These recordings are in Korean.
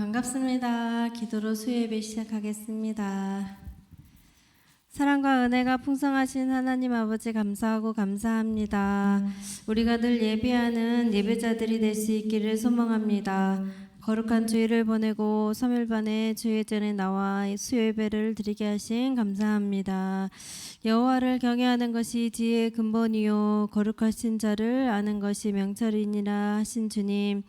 반갑습니다. 기도로 수요예배 시작하겠습니다. 사랑과 은혜가 풍성하신 하나님 아버지 감사하고 감사합니다. 우리가 늘 예배하는 예배자들이 될 수 있기를 소망합니다. 거룩한 주일을 보내고 3일반에 주일 전에 나와 수요예배를 드리게 하신 감사합니다. 여호와를 경외하는 것이 지혜의 근본이요 거룩하신 자를 아는 것이 명철이니라 하신 주님,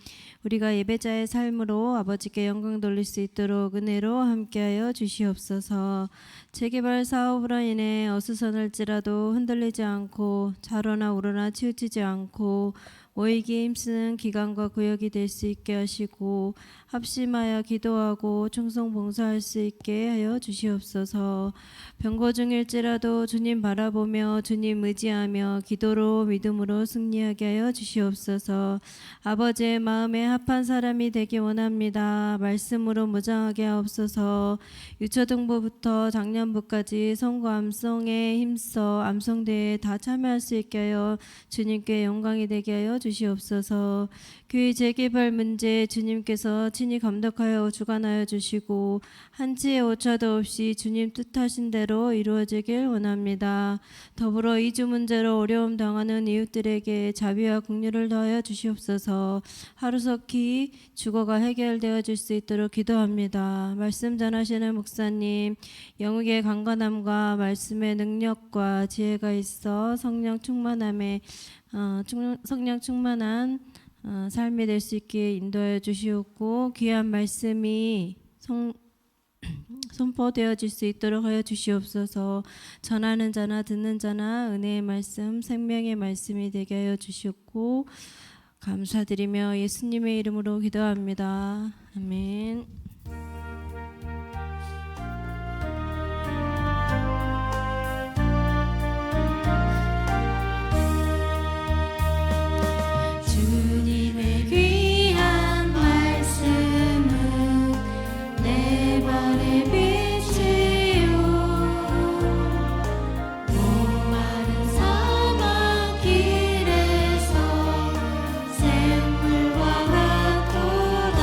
우리가 예배자의 삶으로 아버지께 영광 돌릴 수 있도록 은혜로 함께하여 주시옵소서. 재개발 사업으로 인해 어수선할지라도 흔들리지 않고 좌로나 우로나 치우치지 않고 모이기에 힘쓰는 기관과 구역이 될 수 있게 하시고 합심하여 기도하고 충성 봉사할 수 있게 하여 주시옵소서. 병고 중일지라도 주님 바라보며 주님 의지하며 기도로 믿음으로 승리하게 하여 주시옵소서. 아버지의 마음에 합한 사람이 되기 원합니다. 말씀으로 무장하게 하옵소서. 유초등부부터 작년부까지 선거 암송에 힘써 암송대회에 다 참여할 수 있게 하여 주님께 영광이 되게 하여 주시옵소서. 교회 재개발 문제 주님께서 친히 감독하여 주관하여 주시고 한치의 오차도 없이 주님 뜻하신 대로 이루어지길 원합니다. 더불어 이주 문제로 어려움 당하는 이웃들에게 자비와 긍휼을 더하여 주시옵소서. 하루속히 주거가 해결되어질 수 있도록 기도합니다. 말씀 전하시는 목사님, 영육의 강건함과 말씀의 능력과 지혜가 있어 성령 충만한 삶이 될 수 있게 인도하여 주시옵고 귀한 말씀이 선포되어질 수 있도록 하여 주시옵소서. 전하는 자나 듣는 자나 은혜의 말씀, 생명의 말씀이 되게 하여 주시옵고 감사드리며 예수님의 이름으로 기도합니다. 아멘. 주님의 귀한 말씀은 내 발의 빛이요 목마른 사막 길에서 샘물과 같도다.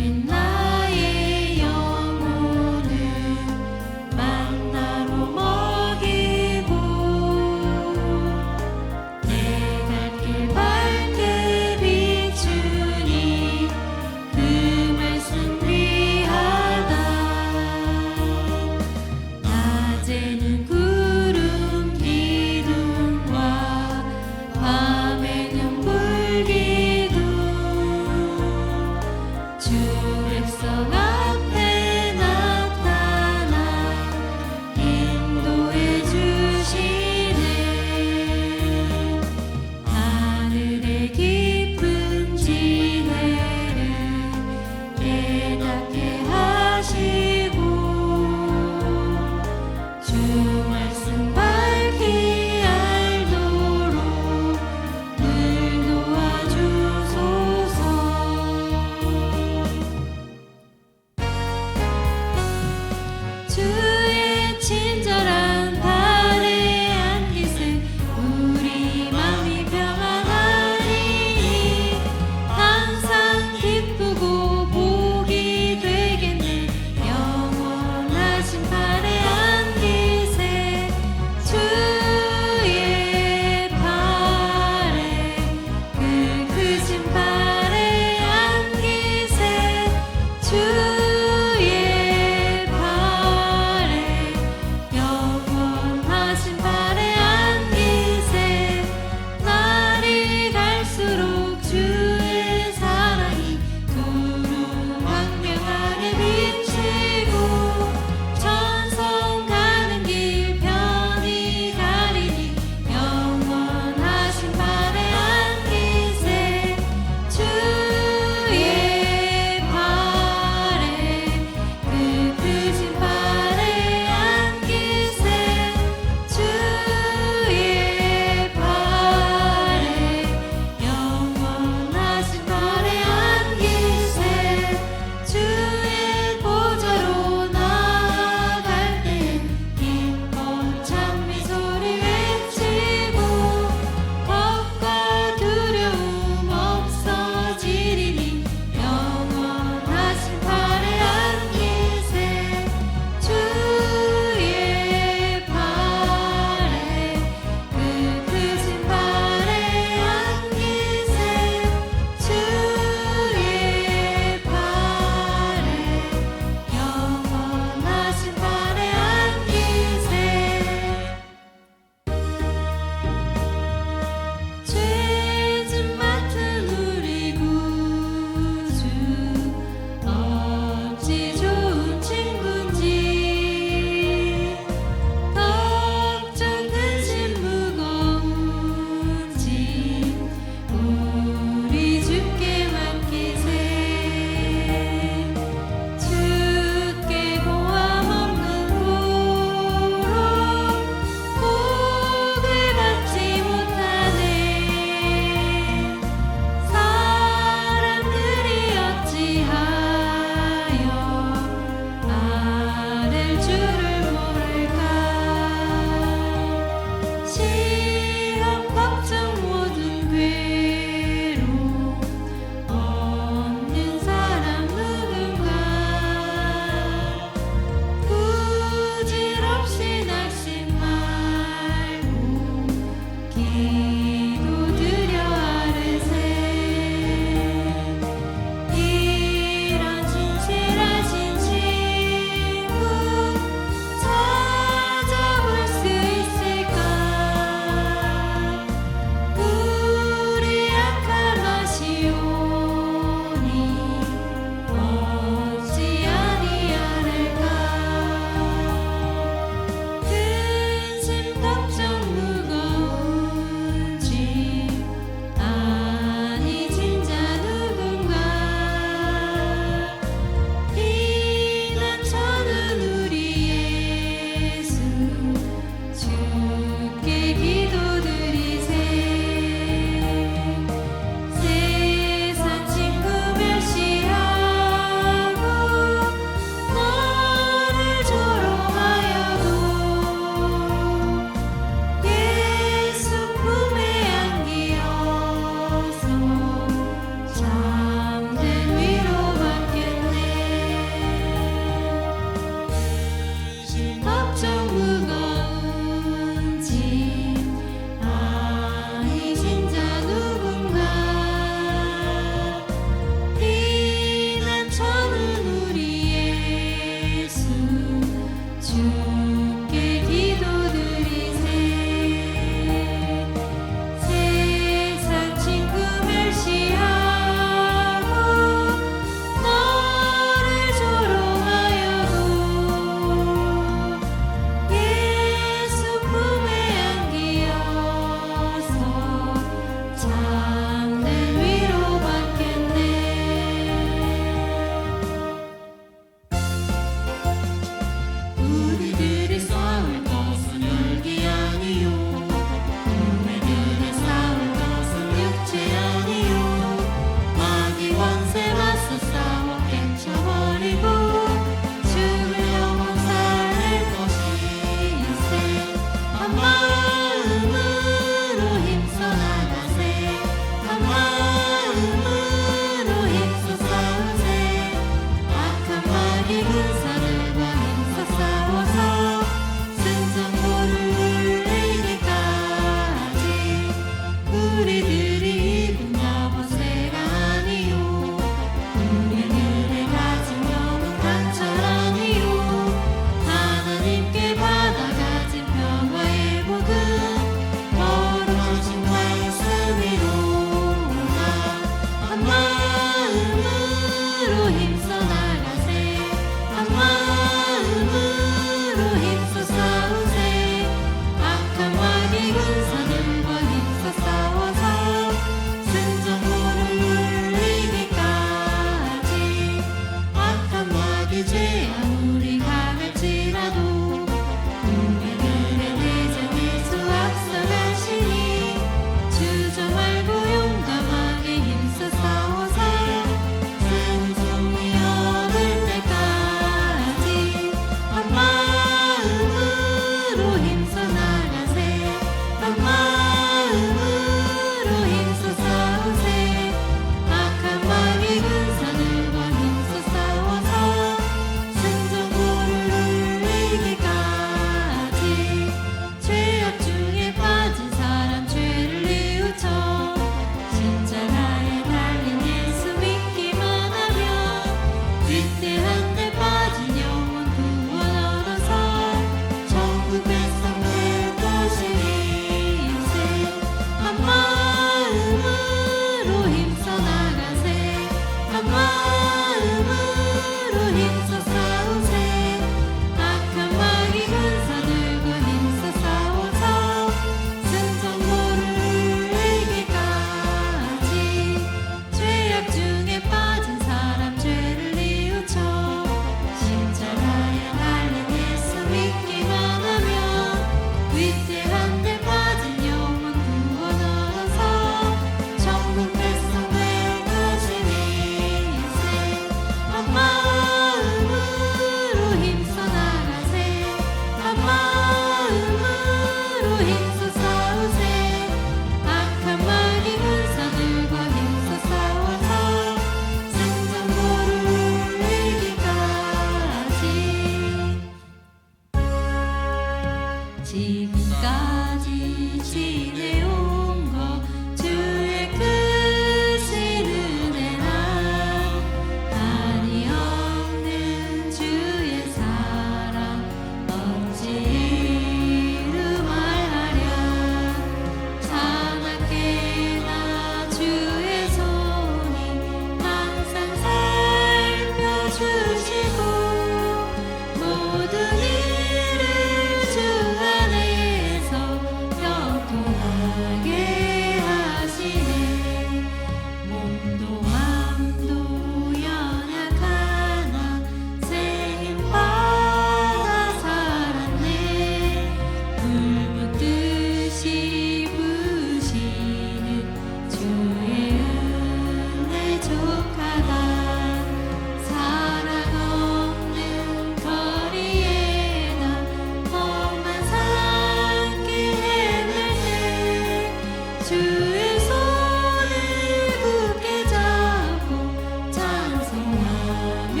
주의 손을 굳게 잡고 찬송하며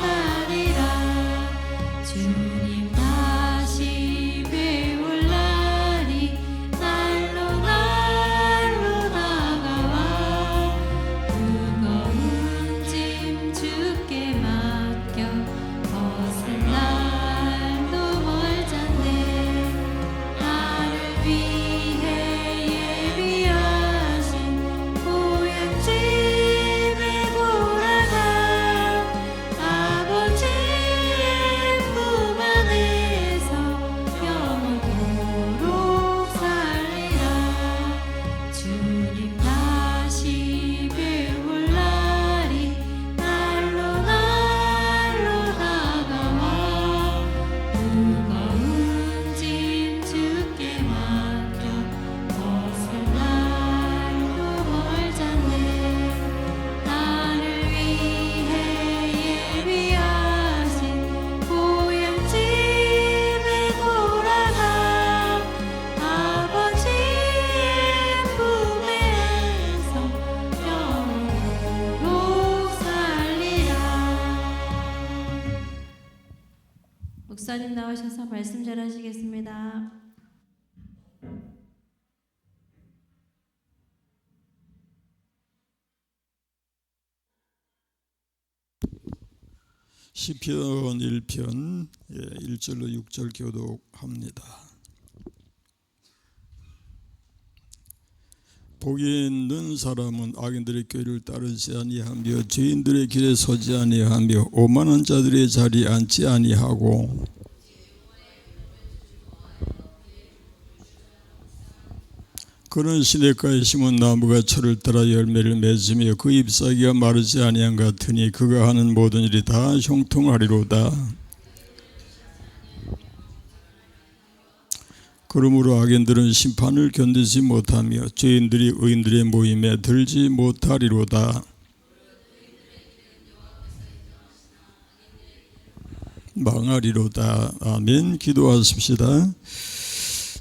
가리라. 주님 다시 배울 날이 날로 날로 다가와 무거운 짐 주께 맡겨 벗을 날도 멀잖네. 나를 위해 예비하신 고향집에 돌아가 아버지의 품 안에서 영원토록 살리라. 주님 다시 배울 날이 날로 날로 다가와 무거운 짐 주께 맡겨 벗을 날도 멀잖네. 나를 위해 예비하신 고향집에 돌아가 아버지의 품에서 영원토록 살리라. 목사님 나오셔서 말씀 전하시겠습니다. 시편 1편 1절로 6절 교독합니다. 복이 있는 사람은 악인들의 꾀를 따르지 아니하며 죄인들의 길에 서지 아니하며 오만한 자들의 자리에 앉지 아니하고 그는 시냇가에 심은 나무가 철을 따라 열매를 맺으며 그 잎사귀가 마르지 아니한 같으니 그가 하는 모든 일이 다 형통하리로다. 그러므로 악인들은 심판을 견디지 못하며 죄인들이 의인들의 모임에 들지 못하리로다. 망하리로다. 아멘. 기도하십시다.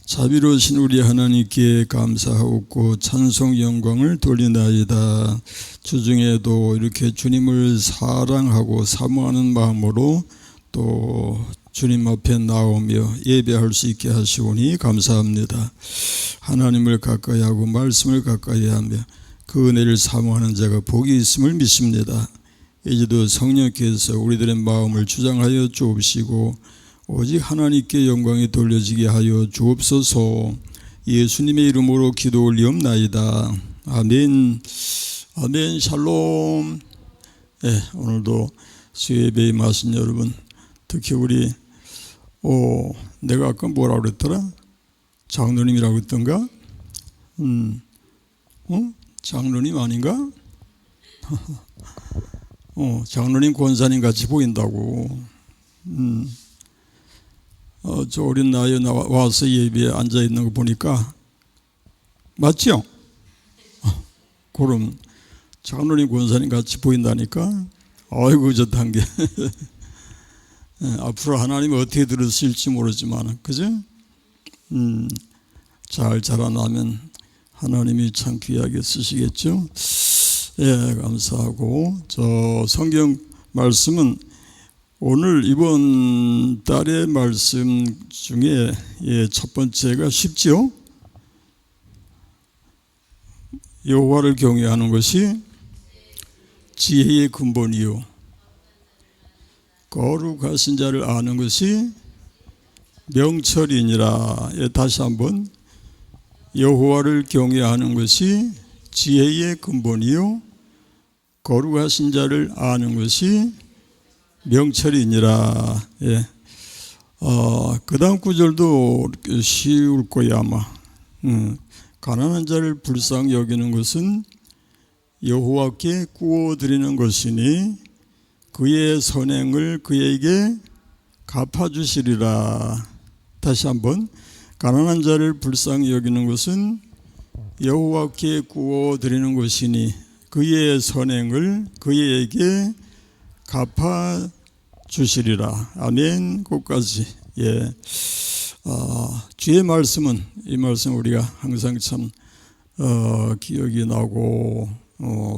자비로우신 우리 하나님께 감사하고 찬송 영광을 돌리나이다. 주중에도 이렇게 주님을 사랑하고 사모하는 마음으로 또 주님 앞에 나오며 예배할 수 있게 하시오니 감사합니다. 하나님을 가까이 하고 말씀을 가까이 하며 그 은혜를 사모하는 자가 복이 있음을 믿습니다. 이제도 성령께서 우리들의 마음을 주장하여 주옵시고 오직 하나님께 영광이 돌려지게 하여 주옵소서. 예수님의 이름으로 기도 올리옵나이다. 아멘. 아멘. 샬롬. 오늘도 수예배에 임하신 여러분, 특히 우리 내가 아까 뭐라고 그랬더라? 장로님이라고 했던가? 장로님 아닌가? 장로님 권사님 같이 보인다고. 저 어린 나이에 와서 예배에 앉아 있는 거 보니까 맞죠? 그럼 장로님 권사님 같이 보인다니까. 아이고 좋단 게. 앞으로 하나님이 어떻게 들으실지 모르지만, 그죠? 잘 자라나면 하나님이 참 귀하게 쓰시겠죠? 감사하고, 저 성경 말씀은 오늘 이번 달의 말씀 중에 첫 번째가 쉽지요? 여호와를 경외하는 것이 지혜의 근본이요 거룩하신 자를 아는 것이 명철이니라. 다시 한번, 여호와를 경외하는 것이 지혜의 근본이요 거룩하신 자를 아는 것이 명철이니라. 그 다음 구절도 쉬울 거야 아마. 가난한 자를 불쌍히 여기는 것은 여호와께 구워드리는 것이니 그의 선행을 그에게 갚아주시리라. 다시 한번, 가난한 자를 불쌍히 여기는 것은 여호와께 구워드리는 것이니 그의 선행을 그에게 갚아주시리라. 아멘. 끝까지. 주의 말씀은, 이 말씀 우리가 항상 참 기억이 나고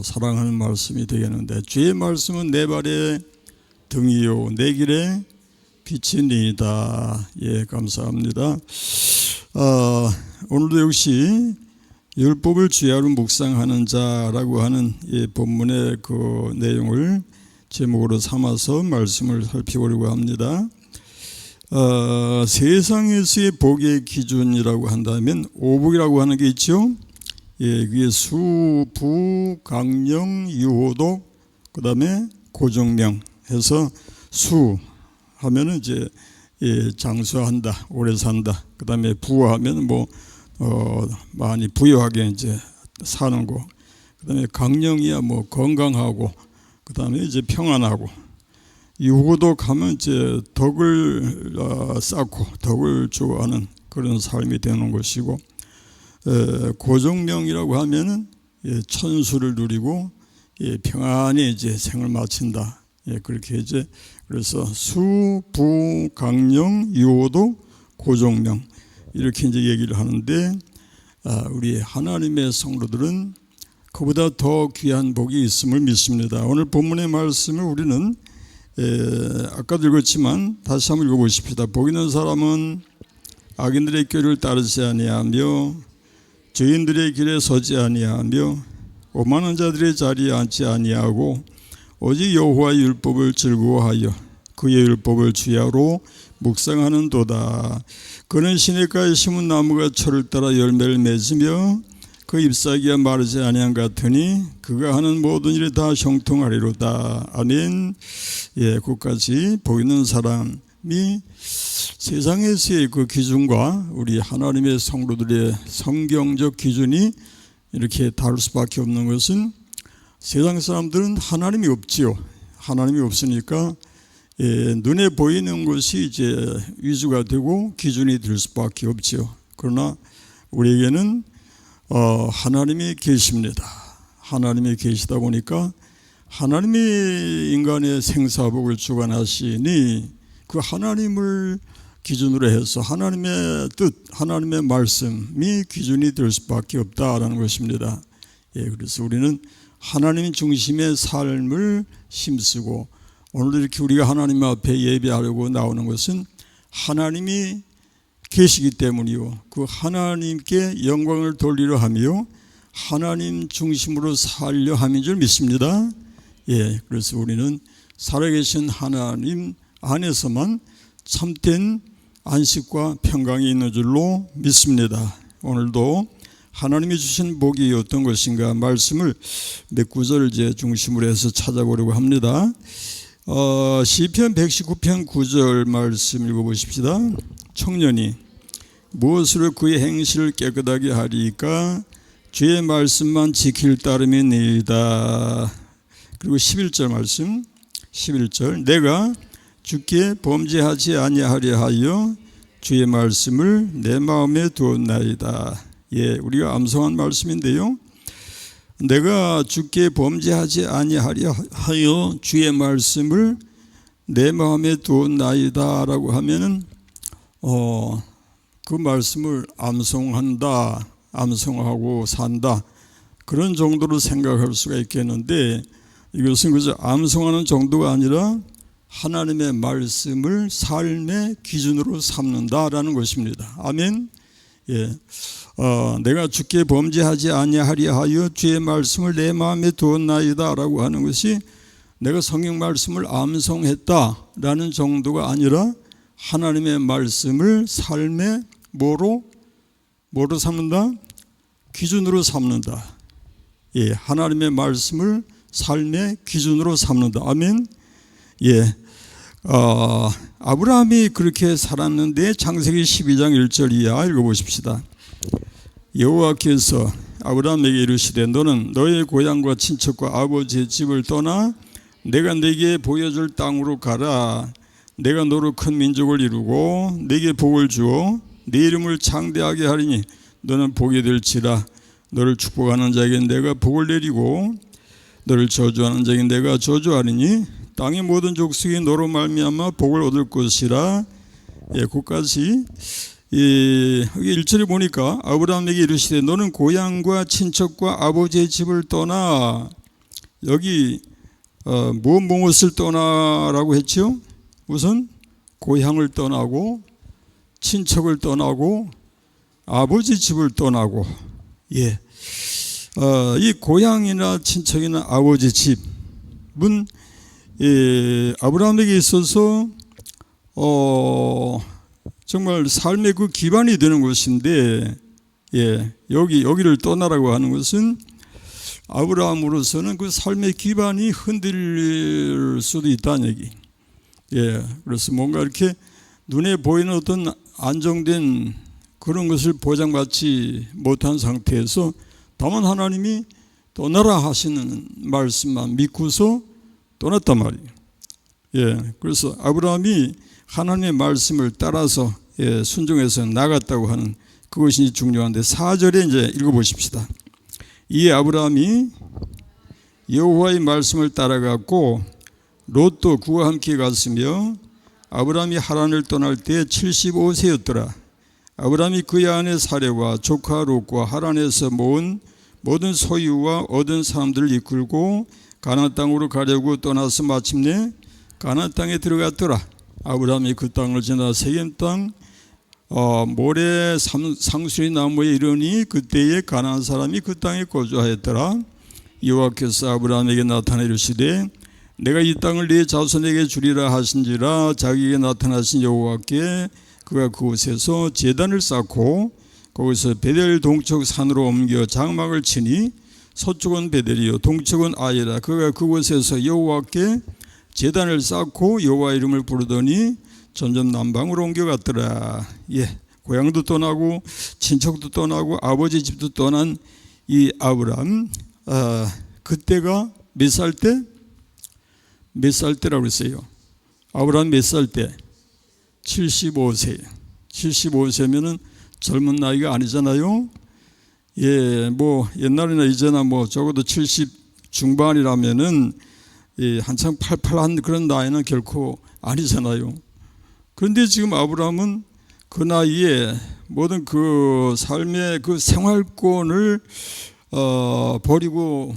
사랑하는 말씀이 되겠는데, 주의 말씀은 내 발의 등이요 내 길의 빛이니이다. 예, 감사합니다. 오늘도 역시 율법을 주야로 묵상하는 자라고 하는 본문의 그 내용을 제목으로 삼아서 말씀을 살펴보려고 합니다. 세상에서의 복의 기준이라고 한다면 오복이라고 하는 게 있죠. 예, 그게 수, 부, 강령, 유호독, 그 다음에 고정명 해서 수 하면은 이제 장수한다, 오래 산다. 그 다음에 부하면 많이 부유하게 이제 사는 거. 그 다음에 강령이야 건강하고, 그 다음에 이제 평안하고. 유호독 하면 이제 덕을 쌓고 덕을 좋아하는 그런 삶이 되는 것이고, 고정명이라고 하면은 천수를 누리고 평안히 이제 생을 마친다. 그렇게 이제 그래서 수, 부, 강령, 유호독, 고정명 이렇게 이제 얘기를 하는데, 우리 하나님의 성도들은 그보다 더 귀한 복이 있음을 믿습니다. 오늘 본문의 말씀을 우리는 아까도 읽었지만 다시 한번 읽어보십시다. 복 있는 사람은 악인들의 꾀를 따르지 아니하며 죄인들의 길에 서지 아니하며 오만한 자들의 자리에 앉지 아니하고 오직 여호와의 율법을 즐거워하여 그의 율법을 주야로 묵상하는도다. 그는 시냇가에 심은 나무가 철을 따라 열매를 맺으며 그 잎사귀가 마르지 아니한 같으니 그가 하는 모든 일이 다 형통하리로다. 아멘. 예, 끝까지 보이는 사람이 세상에서의 그 기준과 우리 하나님의 성도들의 성경적 기준이 이렇게 다를 수밖에 없는 것은, 세상 사람들은 하나님이 없지요. 하나님이 없으니까 눈에 보이는 것이 이제 위주가 되고 기준이 될 수밖에 없지요. 그러나 우리에게는 하나님이 계십니다. 하나님이 계시다 보니까 하나님이 인간의 생사복을 주관하시니 그 하나님을 기준으로 해서 하나님의 뜻, 하나님의 말씀이 기준이 될 수밖에 없다라는 것입니다. 그래서 우리는 하나님 중심의 삶을 힘쓰고, 오늘도 이렇게 우리가 하나님 앞에 예배하려고 나오는 것은 하나님이 계시기 때문이요, 그 하나님께 영광을 돌리려 하며 하나님 중심으로 살려 함인 줄 믿습니다. 그래서 우리는 살아계신 하나님 안에서만 참된 안식과 평강이 있는 줄로 믿습니다. 오늘도 하나님이 주신 복이 어떤 것인가 말씀을 몇 구절을 이제 중심으로 해서 찾아보려고 합니다. 시편 119편 9절 말씀 읽어보십시다. 청년이 무엇으로 그의 행실을 깨끗하게 하리까? 주의 말씀만 지킬 따름이니이다. 그리고 11절 말씀, 11절 내가 주께 범죄하지 아니하려 하여 주의 말씀을 내 마음에 두었나이다. 우리가 암송한 말씀인데요, 내가 주께 범죄하지 아니하려 하여 주의 말씀을 내 마음에 두었나이다 라고 하면은 그 말씀을 암송한다, 암송하고 산다, 그런 정도로 생각할 수가 있겠는데, 이것은 그저 암송하는 정도가 아니라 하나님의 말씀을 삶의 기준으로 삼는다라는 것입니다. 아멘. 내가 주께 범죄하지 아니하려 하여 주의 말씀을 내 마음에 두었나이다 라고 하는 것이 내가 성경 말씀을 암송했다라는 정도가 아니라 하나님의 말씀을 삶의 뭐로 삼는다? 기준으로 삼는다. 하나님의 말씀을 삶의 기준으로 삼는다. 아멘. 아브라함이 그렇게 살았는데 창세기 12장 1절 이하 읽어보십시다. 여호와께서 아브라함에게 이르시되 너는 너의 고향과 친척과 아버지의 집을 떠나 내가 네게 보여줄 땅으로 가라. 내가 너로 큰 민족을 이루고 네게 복을 주어 네 이름을 창대하게 하리니 너는 복이 될지라. 너를 축복하는 자에게 내가 복을 내리고 너를 저주하는 자에게 내가 저주하리니 땅의 모든 족속이 너로 말미암아 복을 얻을 것이라. 끝까지 여기 1절에 보니까 아브라함에게 이르시되 너는 고향과 친척과 아버지의 집을 떠나, 여기 무엇을 떠나라고 했죠? 우선 고향을 떠나고 친척을 떠나고 아버지 집을 떠나고, 예, 이 고향이나 친척이나 아버지 집은 아브라함에게 있어서 정말 삶의 그 기반이 되는 것인데, 예, 여기를 떠나라고 하는 것은 아브라함으로서는 그 삶의 기반이 흔들릴 수도 있다는 얘기. 예, 그래서 뭔가 이렇게 눈에 보이는 어떤 안정된 그런 것을 보장받지 못한 상태에서 다만 하나님이 떠나라 하시는 말씀만 믿고서 떠났단 말이에요. 예, 그래서 아브라함이 하나님의 말씀을 따라서, 예, 순종해서 나갔다고 하는 그것이 중요한데, 4절에 이제 읽어보십시다. 이에 아브라함이 여호와의 말씀을 따라갔고 롯도 그와 함께 갔으며 아브라함이 하란을 떠날 때 75세였더라. 아브라함이 그의 아내 사레와 조카 롯과 하란에서 모은 모든 소유와 얻은 사람들을 이끌고 가나안 땅으로 가려고 떠나서 마침내 가나안 땅에 들어갔더라. 아브라함이 그 땅을 지나 세겜 땅 모래 상수리 나무에 이르니 그때에 가나안 사람이 그 땅에 거주하였더라. 여호와께서 아브라함에게 나타나 이르시되 내가 이 땅을 네 자손에게 주리라 하신지라. 자기에게 나타나신 여호와께 그가 그곳에서 제단을 쌓고 거기서 베델 동쪽 산으로 옮겨 장막을 치니 서쪽은 베델이요 동쪽은 아이라. 그가 그곳에서 여호와께 제단을 쌓고 여호와 이름을 부르더니 점점 남방으로 옮겨갔더라. 예, 고향도 떠나고 친척도 떠나고 아버지 집도 떠난 이 아브람, 그때가 몇 살 때? 몇 살 때라고 했어요? 아브람 몇 살 때? 75세. 75세면은 젊은 나이가 아니잖아요. 예, 뭐 옛날이나 이제나 뭐 적어도 70 중반이라면은 한창 팔팔한 그런 나이는 결코 아니잖아요. 그런데 지금 아브라함은 그 나이에 모든 그 삶의 그 생활권을 버리고,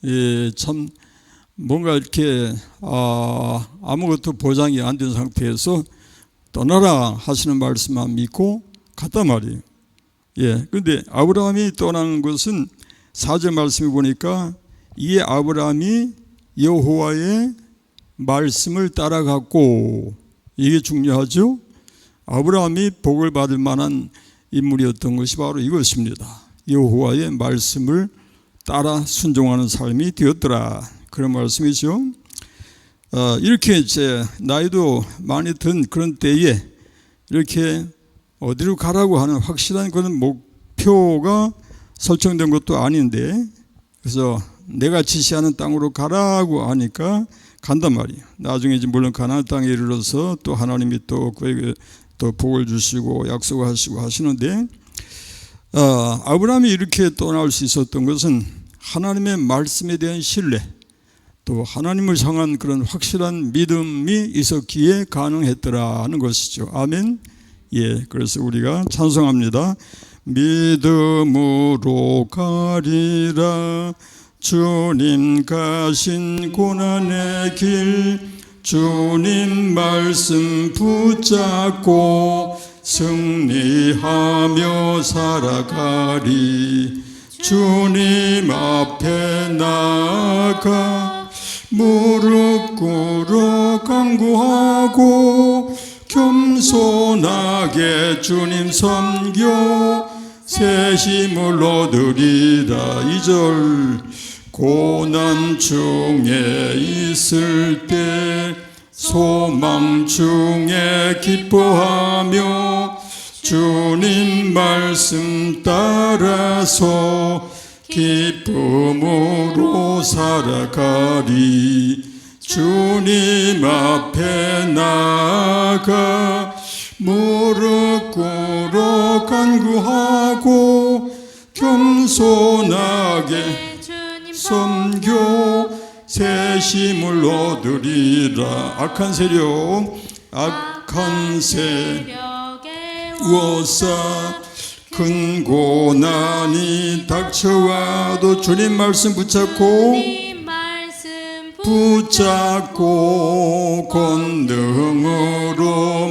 예, 참 뭔가 이렇게 아무것도 보장이 안 된 상태에서 떠나라 하시는 말씀만 믿고 갔단 말이에요. 예, 그런데 아브라함이 떠나는 것은 4절 말씀을 보니까 이에 아브라함이 여호와의 말씀을 따라갔고, 이게 중요하죠. 아브라함이 복을 받을 만한 인물이었던 것이 바로 이것입니다. 여호와의 말씀을 따라 순종하는 삶이 되었더라, 그런 말씀이죠. 이렇게 이제 나이도 많이 든 그런 때에 이렇게 어디로 가라고 하는 확실한 그런 목표가 설정된 것도 아닌데, 그래서 내가 지시하는 땅으로 가라고 하니까 간단 말이에요. 나중에 이제 물론 가나안 땅에 이르러서 또 하나님이 또 그에게 또 복을 주시고 약속하시고 하시는데, 아브라함이 이렇게 떠날 수 있었던 것은 하나님의 말씀에 대한 신뢰, 또 하나님을 향한 그런 확실한 믿음이 있었기에 가능했더라는 것이죠. 아멘. 예, 그래서 우리가 찬송합니다. 믿음으로 가리라. 주님 가신 고난의 길, 주님 말씀 붙잡고 승리하며 살아가리. 주님 앞에 나아가 무릎 꿇어 간구하고 겸손하게 주님 섬겨 새 힘을 얻으리라. 2절 고난 중에 있을 때 소망 중에 기뻐하며 주님 말씀 따라서 기쁨으로 살아가리. 주님 앞에 나아가 무릎 꿇어 간구하고 겸손하게 섬겨 새 힘을 얻으리라. 악한 세력에 애워싸 큰 고난이 닥쳐와도 주님 말씀 붙잡고 주님 말씀 붙잡고 권능으로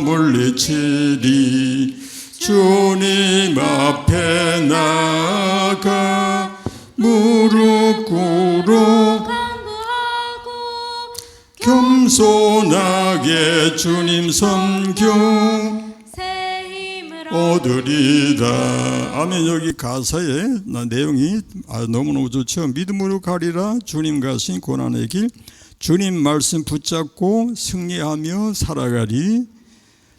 물리치리. 주님 앞에 나가 무릎 꿇어 간구하고 겸손하게 주님 섬겨 새 힘을 얻으리라. 아멘. 여기 가사의 내용이 너무너무 좋죠. 믿음으로 가리라. 주님 가신 고난의 길. 주님 말씀 붙잡고 승리하며 살아가리.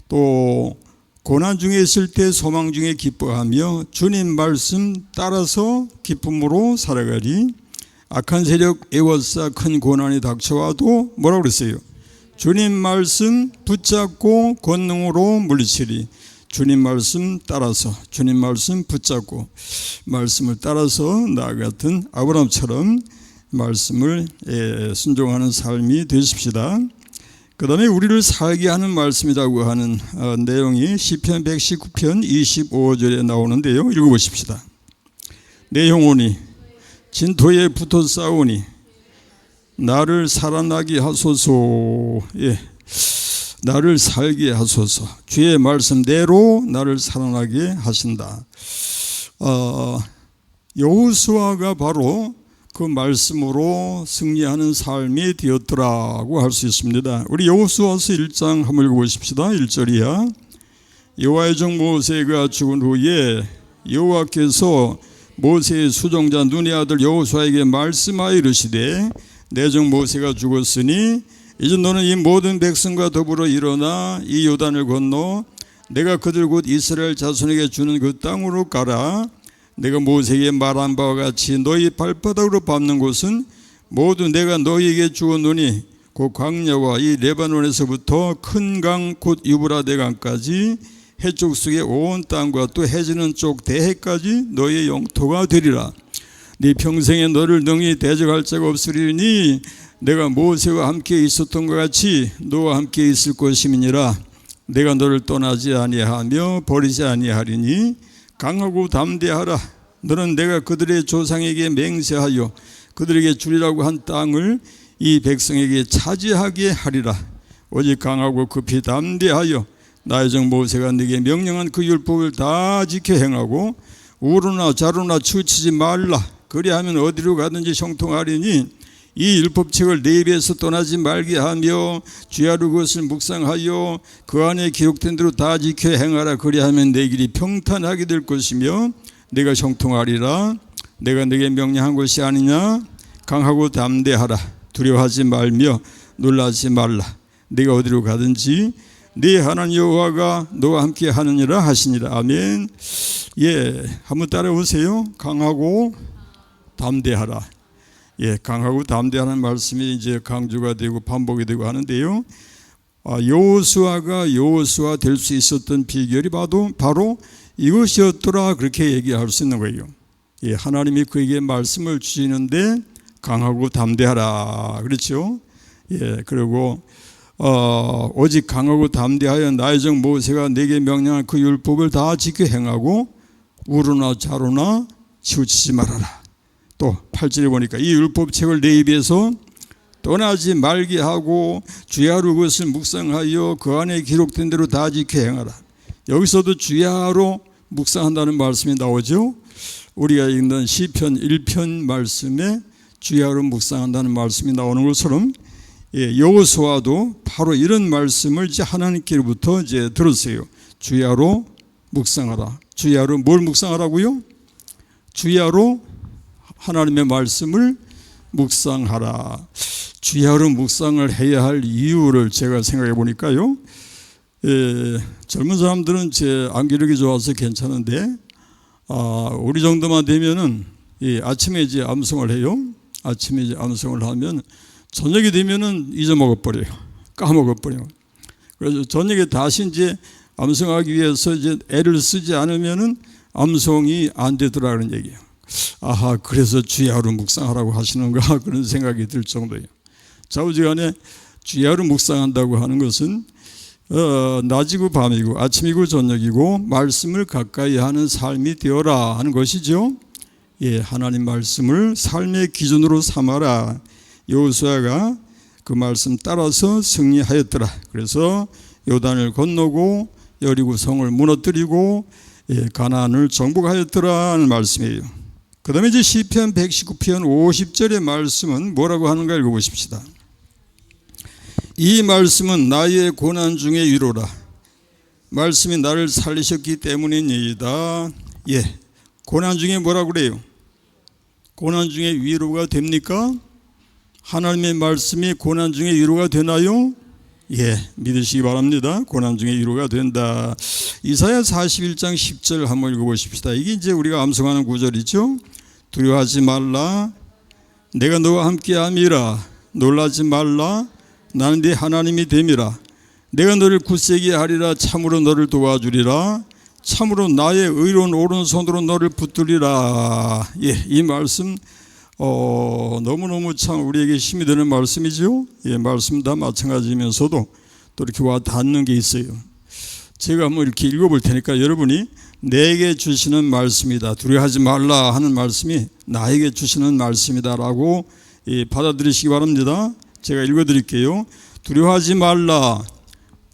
또 고난 중에 있을 때 소망 중에 기뻐하며 주님 말씀 따라서 기쁨으로 살아가리. 악한 세력 애워싸 큰 고난이 닥쳐와도 뭐라고 그랬어요? 주님 말씀 붙잡고 권능으로 물리치리. 주님 말씀 따라서, 주님 말씀 붙잡고 말씀을 따라서 나 같은 아브라함처럼 말씀을 순종하는 삶이 되십시다. 그 다음에 우리를 살게 하는 말씀이라고 하는 내용이 시편 119편 25절에 나오는데요. 읽어보십시다. 내 영혼이 진토에 붙어 싸우니 나를 살아나게 하소서. 나를 살게 하소서. 주의 말씀대로 나를 살아나게 하신다. 여호수아가 바로 그 말씀으로 승리하는 삶이 되었더라고 할 수 있습니다. 우리 여호수아서 1장 한번 읽어보십시다. 1절이야. 여호와의 종 모세가 죽은 후에 여호와께서 모세의 수종자 눈의 아들 여호수아에게 말씀하여 이르시되 내 종 모세가 죽었으니 이제 너는 이 모든 백성과 더불어 일어나 이 요단을 건너 내가 그들 곧 이스라엘 자손에게 주는 그 땅으로 가라. 내가 모세에게 말한 바와 같이 너희 발바닥으로 밟는 곳은 모두 내가 너희에게 주었노니 그 광야와 이 레바논에서부터 큰 강 곧 유브라데 강까지 해쪽 속의 온 땅과 또 해지는 쪽 대해까지 너희의 영토가 되리라. 네 평생에 너를 능히 대적할 자가 없으리니 내가 모세와 함께 있었던 것 같이 너와 함께 있을 것임이니라. 내가 너를 떠나지 아니하며 버리지 아니하리니 강하고 담대하라. 너는 내가 그들의 조상에게 맹세하여 그들에게 주리라고 한 땅을 이 백성에게 차지하게 하리라. 오직 강하고 급히 담대하여 나의 종 모세가 네게 명령한 그 율법을 다 지켜 행하고 우로나 좌로나 치우치지 말라. 그리하면 어디로 가든지 형통하리니 이 율법책을 내 입에서 떠나지 말게 하며 주야로 그것을 묵상하여 그 안에 기록된 대로 다 지켜 행하라. 그리하면 내 길이 평탄하게 될 것이며 내가 형통하리라. 내가 네게 명령한 것이 아니냐. 강하고 담대하라. 두려워하지 말며 놀라지 말라. 네가 어디로 가든지 네 하나님 여호와가 너와 함께 하느니라 하시니라. 아멘. 한번 따라오세요. 강하고 담대하라. 강하고 담대하는 말씀이 이제 강조가 되고 반복이 되고 하는데요. 여호수아가 여호수아 될 수 있었던 비결이 바로 이것이었더라. 그렇게 얘기할 수 있는 거예요. 하나님이 그에게 말씀을 주시는데 강하고 담대하라. 그렇죠? 그리고 오직 강하고 담대하여 나의 종 모세가 내게 명령한 그 율법을 다 지켜 행하고 우로나 좌로나 치우치지 말아라. 또 8절에 보니까 이 율법책을 내 입에서 떠나지 말게 하고 주야로 그것을 묵상하여 그 안에 기록된 대로 다 지켜 행하라. 여기서도 주야로 묵상한다는 말씀이 나오죠. 우리가 읽는 시편 1편 말씀에 주야로 묵상한다는 말씀이 나오는 것처럼 여호수아도 바로 이런 말씀을 이제 하나님께로부터 이제 들었어요. 주야로 묵상하라. 주야로 뭘 묵상하라고요? 주야로 하나님의 말씀을 묵상하라. 주야로 묵상을 해야 할 이유를 제가 생각해 보니까요. 젊은 사람들은 제 암기력이 좋아서 괜찮은데 우리 정도만 되면은 아침에 이제 암송을 해요. 아침에 이제 암송을 하면 저녁이 되면은 잊어먹어 버려요. 까먹어 버려요. 그래서 저녁에 다시 이제 암송하기 위해서 이제 애를 쓰지 않으면은 암송이 안 되더라는 얘기예요. 아하, 그래서 주야로 묵상하라고 하시는가 그런 생각이 들 정도예요. 좌우지간에 주야로 묵상한다고 하는 것은 낮이고 밤이고 아침이고 저녁이고 말씀을 가까이 하는 삶이 되어라 하는 것이죠. 예, 하나님 말씀을 삶의 기준으로 삼아라. 여호수아가 그 말씀 따라서 승리하였더라. 그래서 요단을 건너고 여리고 성을 무너뜨리고 가나안을 정복하였더라 하는 말씀이에요. 그 다음에 이제 시편 119편 50절의 말씀은 뭐라고 하는가 읽어보십시다. 이 말씀은 나의 고난 중에 위로라. 말씀이 나를 살리셨기 때문이니이다. 예, 고난 중에 뭐라고 그래요? 고난 중에 위로가 됩니까? 하나님의 말씀이 고난 중에 위로가 되나요? 예, 믿으시기 바랍니다. 고난 중에 위로가 된다. 이사야 41장 10절 한번 읽어보십시다. 이게 이제 우리가 암송하는 구절이죠. 두려워하지 말라. 내가 너와 함께함이라. 놀라지 말라. 나는 네 하나님이 됨이라. 내가 너를 굳세게 하리라. 참으로 너를 도와주리라. 참으로 나의 의로운 오른손으로 너를 붙들리라. 예, 이 말씀 너무너무 참 우리에게 힘이 되는 말씀이죠. 예, 말씀 다 마찬가지면서도 또 이렇게 와 닿는 게 있어요. 제가 한번 이렇게 읽어볼 테니까 여러분이 내게 주시는 말씀이다. 두려워하지 말라 하는 말씀이 나에게 주시는 말씀이다라고 받아들이시기 바랍니다. 제가 읽어드릴게요. 두려워하지 말라.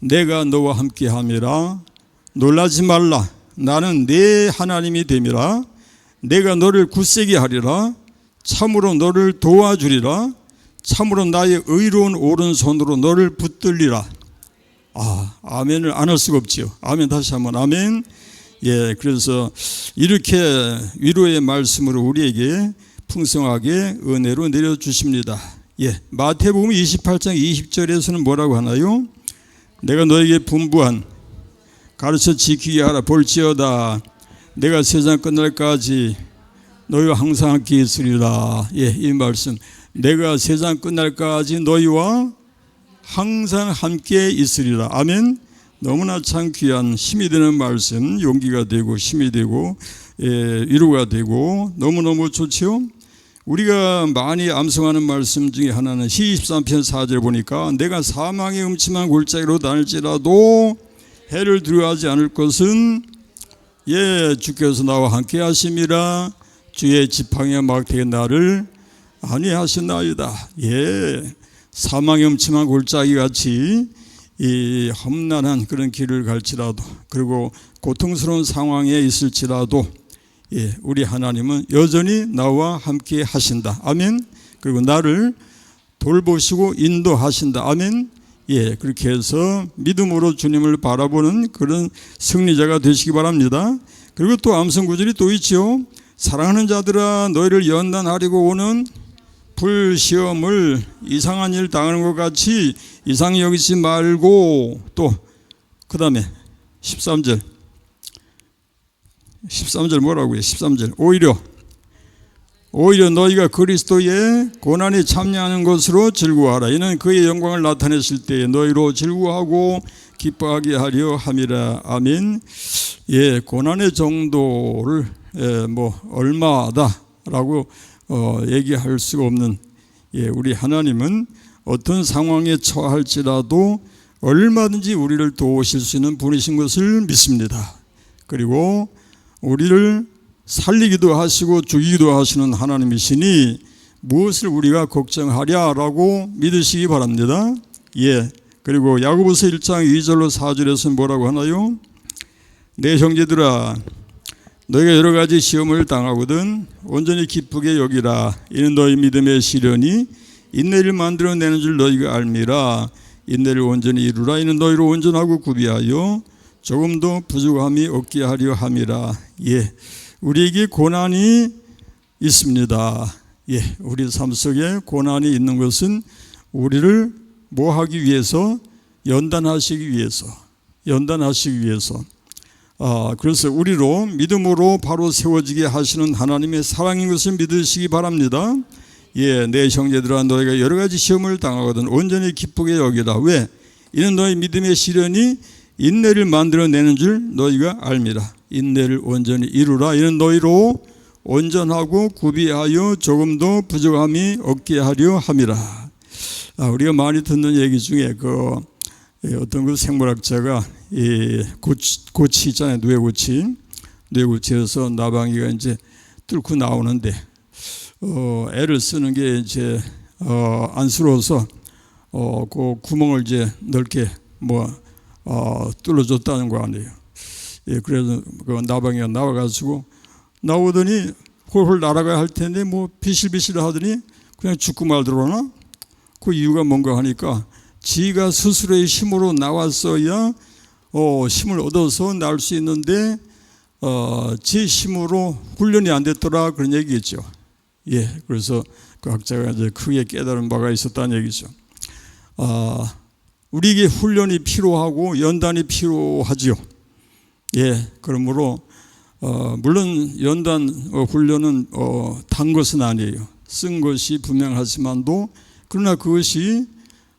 내가 너와 함께함이라. 놀라지 말라. 나는 네 하나님이 됨이라. 내가 너를 굳세게 하리라. 참으로 너를 도와주리라. 참으로 나의 의로운 오른손으로 너를 붙들리라. 아멘을 안 할 수가 없지요. 아멘. 다시 한번 아멘. 예, 그래서 이렇게 위로의 말씀으로 우리에게 풍성하게 은혜로 내려주십니다. 예, 마태복음 28장 20절에서는 뭐라고 하나요? 내가 너에게 분부한 가르쳐 지키게 하라. 볼지어다 내가 세상 끝날까지 너희와 항상 함께 있으리라. 예, 이 말씀. 내가 세상 끝날까지 너희와 항상 함께 있으리라. 아멘. 너무나 참 귀한 힘이 되는 말씀, 용기가 되고 힘이 되고 위로가 되고 너무너무 좋죠. 우리가 많이 암송하는 말씀 중에 하나는 시 23편 4절 보니까 내가 사망의 음침한 골짜기로 다닐지라도 해를 두려워하지 않을 것은 주께서 나와 함께 하심이라. 주의 지팡이와 막대기 나를 안위하시나이다. 사망의 음침한 골짜기 같이 이 험난한 그런 길을 갈지라도 그리고 고통스러운 상황에 있을지라도 우리 하나님은 여전히 나와 함께 하신다. 아멘. 그리고 나를 돌보시고 인도하신다. 아멘. 그렇게 해서 믿음으로 주님을 바라보는 그런 승리자가 되시기 바랍니다. 그리고 또 암송 구절이 또 있죠. 사랑하는 자들아 너희를 연단하려고 오는 불시험을 이상한 일 당하는 것 같이 이상히 여기지 말고 또 그 다음에 13절 뭐라고요? 13절 오히려 너희가 그리스도의 고난에 참여하는 것으로 즐거워하라. 이는 그의 영광을 나타내실 때에 너희로 즐거워하고 기뻐하게 하려 함이라. 아멘. 고난의 정도를 얼마다라고 얘기할 수가 없는 우리 하나님은 어떤 상황에 처할지라도 얼마든지 우리를 도우실 수 있는 분이신 것을 믿습니다. 그리고 우리를 살리기도 하시고 죽이기도 하시는 하나님이시니 무엇을 우리가 걱정하랴라고 믿으시기 바랍니다. 그리고 야고보서 1장 2절로 4절에서는 뭐라고 하나요? 내 형제들아 너희가 여러 가지 시험을 당하거든 온전히 기쁘게 여기라. 이는 너희 믿음의 시련이 인내를 만들어내는 줄 너희가 알미라. 인내를 온전히 이루라. 이는 너희로 온전하고 구비하여 조금도 부족함이 없게 하려 함이라. 우리에게 고난이 있습니다. 우리 삶 속에 고난이 있는 것은 우리를 뭐 하기 위해서? 연단하시기 위해서. 그래서 우리로 믿음으로 바로 세워지게 하시는 하나님의 사랑인 것을 믿으시기 바랍니다. 내 형제들아 너희가 여러 가지 시험을 당하거든 온전히 기쁘게 여기라. 왜? 이는 너희 믿음의 시련이 인내를 만들어내는 줄 너희가 알미라. 인내를 온전히 이루라. 이는 너희로 온전하고 구비하여 조금도 부족함이 없게 하려 함이라. 우리가 많이 듣는 얘기 중에 어떤 그 생물학자가 고치 있잖아요. 뇌고치에서 나방이가 이제 뚫고 나오는데 애를 쓰는 게 이제 안쓰러워서 그 구멍을 이제 넓게 뚫어줬다는 거 아니에요. 예, 그래서 그 나방이가 나와가지고 나오더니 홀홀 날아가야 할 텐데 비실비실 하더니 그냥 죽고 말더라나. 그 이유가 뭔가 하니까 지가 스스로의 힘으로 나왔어야 힘을 얻어서 날 수 있는데 제 힘으로 훈련이 안 됐더라, 그런 얘기겠죠. 예, 그래서 그 학자가 이제 크게 깨달은 바가 있었다는 얘기죠. 우리에게 훈련이 필요하고 연단이 필요하지요. 예, 그러므로 물론 연단 훈련은 단 것은 아니에요. 쓴 것이 분명하지만도 그러나 그것이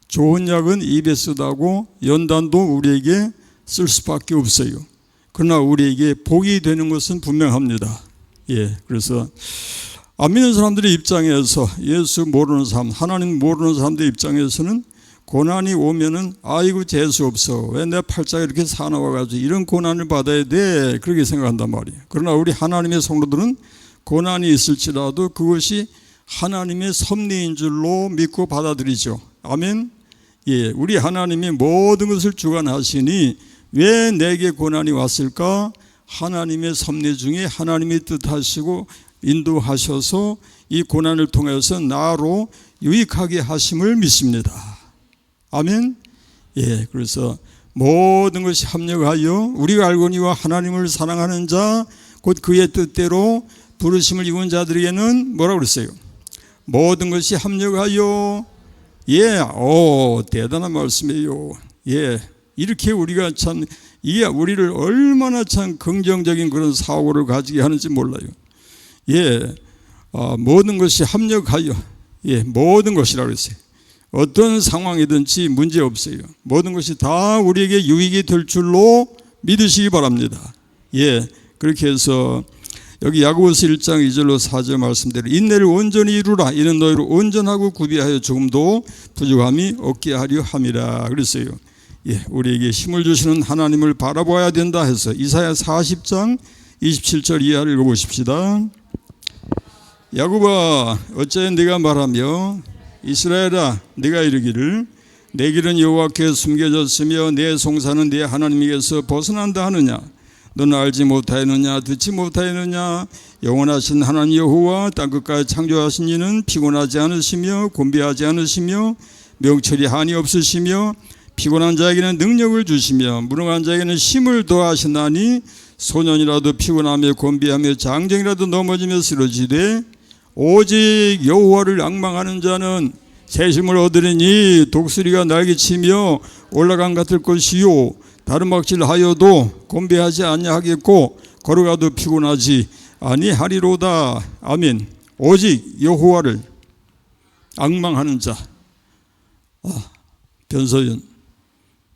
좋은 약은 입에 쓰다고 연단도 우리에게 쓸 수밖에 없어요. 그러나 우리에게 복이 되는 것은 분명합니다. 예, 그래서 안 믿는 사람들의 입장에서, 예수 모르는 사람, 하나님 모르는 사람들의 입장에서는 고난이 오면은 아이고 재수 없어, 왜 내 팔자가 이렇게 사나워가지고 이런 고난을 받아야 돼, 그렇게 생각한단 말이에요. 그러나 우리 하나님의 성도들은 고난이 있을지라도 그것이 하나님의 섭리인 줄로 믿고 받아들이죠. 아멘. 예, 우리 하나님이 모든 것을 주관하시니 왜 내게 고난이 왔을까? 하나님의 섭리 중에 하나님이 뜻하시고 인도하셔서 이 고난을 통해서 나로 유익하게 하심을 믿습니다. 아멘. 예, 그래서 모든 것이 합력하여 우리가 알거니와 하나님을 사랑하는 자 곧 그의 뜻대로 부르심을 입은 자들에게는 뭐라고 그랬어요? 모든 것이 합력하여. 예, 대단한 말씀이에요. 예, 이렇게 우리가 참, 이게 우리를 얼마나 참 긍정적인 그런 사고를 가지게 하는지 몰라요. 예, 모든 것이 합력하여. 예, 모든 것이라고 했어요. 어떤 상황이든지 문제 없어요. 모든 것이 다 우리에게 유익이 될 줄로 믿으시기 바랍니다. 예, 그렇게 해서 여기 야고보서 1장 2절로 4절 말씀대로 인내를 온전히 이루라. 이는 너희를 온전하고 구비하여 조금도 부족함이 없게 하려 함이라 그랬어요. 예, 우리에게 힘을 주시는 하나님을 바라봐야 된다 해서 이사야 40장 27절 이하를 읽어보십시다. 야고보아, 어찌하여 네가 말하며 이스라엘아, 네가 이르기를 내 길은 여호와께 숨겨졌으며 내 송사는 내 하나님에게서 벗어난다 하느냐? 너는 알지 못하였느냐? 듣지 못하였느냐? 영원하신 하나님 여호와 땅끝까지 창조하신 이는 피곤하지 않으시며 곤비하지 않으시며 명철이 한이 없으시며 피곤한 자에게는 능력을 주시며 무능한 자에게는 힘을 더하시나니 소년이라도 피곤하며 곤비하며 장정이라도 넘어지며 쓰러지되 오직 여호와를 앙망하는 자는 새 힘을 얻으리니 독수리가 날개치며 올라간 같을 것이요 다른 막질하여도 곤비하지 아니하겠고 걸어가도 피곤하지 아니하리로다. 아멘. 오직 여호와를 앙망하는 자. 변서연,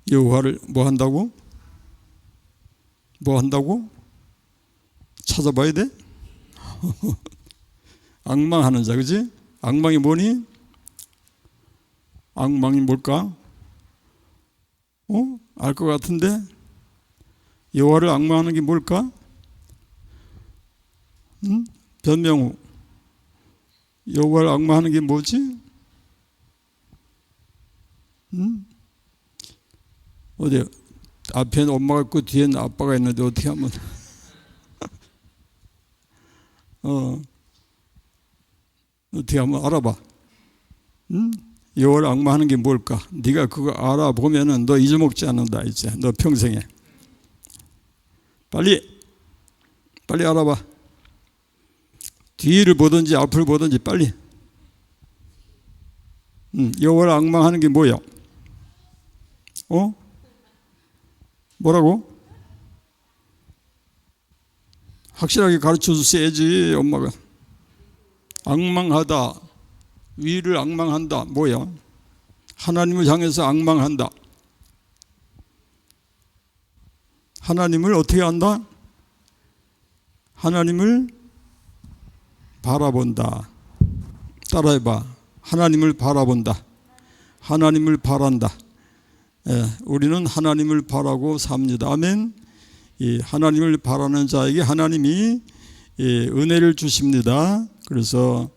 여호와를 뭐 한다고? 뭐 한다고? 찾아봐야 돼? 앙망하는 자, 그지? 앙망이 뭐니? 앙망이 뭘까? 알 것 같은데? 여호와를 앙망하는 게 뭘까? 변명우, 여호와를 앙망하는 게 뭐지? 어디 앞에는 엄마가 있고 뒤에는 아빠가 있는데 어떻게 하면 어떻게 한번 알아봐. 여호와를 앙망하는 게 뭘까? 네가 그거 알아보면은 너 잊어먹지 않는다. 이제 너 평생에 빨리 알아봐. 뒤를 보든지 앞을 보든지 빨리. 여호와를 앙망하는 게 뭐야? 뭐라고? 확실하게 가르쳐 주셔야지. 엄마가 앙망하다, 위를 앙망한다, 뭐야? 하나님을 향해서 앙망한다. 하나님을 어떻게 한다? 하나님을 바라본다. 따라해봐. 하나님을 바라본다. 하나님을 바란다. 우리는 하나님을 바라고 삽니다. 아멘. 이 하나님을 바라는 자에게 하나님이 은혜를 주십니다. 그래서